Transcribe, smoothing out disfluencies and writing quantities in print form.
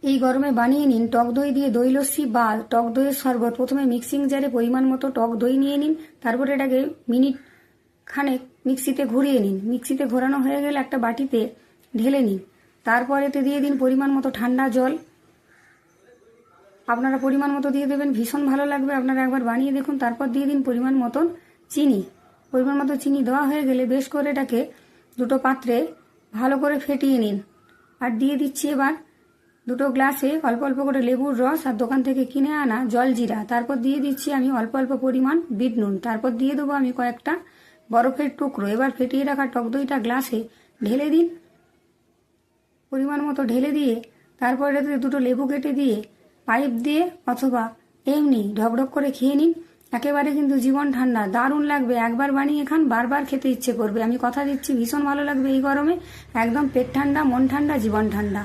এই গরমে বানিয়ে নিন টক দই দিয়ে দই লস্যি বা টক দইয়ের শরবত। প্রথমে মিক্সিং জারে পরিমাণ মতো টক দই নিয়ে নিন, তারপরে এটাকে মিনিট খানেক মিক্সিতে ঘুরিয়ে নিন। মিক্সিতে ঘোরানো হয়ে গেলে একটা বাটিতে ঢেলে নিন, তারপরেতে দিয়ে দিন পরিমাণ মতো ঠান্ডা জল। আপনারা পরিমাণ মতো দিয়ে দেবেন, ভীষণ ভালো লাগবে। আপনারা একবার বানিয়ে দেখুন। তারপর দিয়ে দিন পরিমাণ মতন চিনি। পরিমাণ মতো চিনি দেওয়া হয়ে গেলে বেশ করে এটাকে দুটো পাত্রে ভালো করে ফেটিয়ে নিন। আর দিয়ে দিচ্ছি এবার দুটো গ্লাসে অল্প অল্প করে লেবুর রস আর দোকান থেকে কিনে আনা জলজিরা। তারপর দিয়ে দিচ্ছি আমি অল্প অল্প পরিমাণ বিট নুন। তারপর দিয়ে দেবো আমি কয়েকটা বরফের টুকরো। এবার ফেটিয়ে রাখা টক দইটা গ্লাসে ঢেলে দিন, পরিমাণ মতো ঢেলে দিয়ে তারপর এটাতে দুটো লেবু কেটে দিয়ে পাইপ দিয়ে অথবা এমনি ঢকঢক করে খেয়ে নিন। একেবারে কিন্তু জীবন ঠান্ডা, দারুণ লাগবে। একবার বানিয়ে খান, বারবার খেতে ইচ্ছে করবে। আমি কথা দিচ্ছি ভীষণ ভালো লাগবে এই গরমে। একদম পেট ঠান্ডা, মন ঠান্ডা, জীবন ঠান্ডা।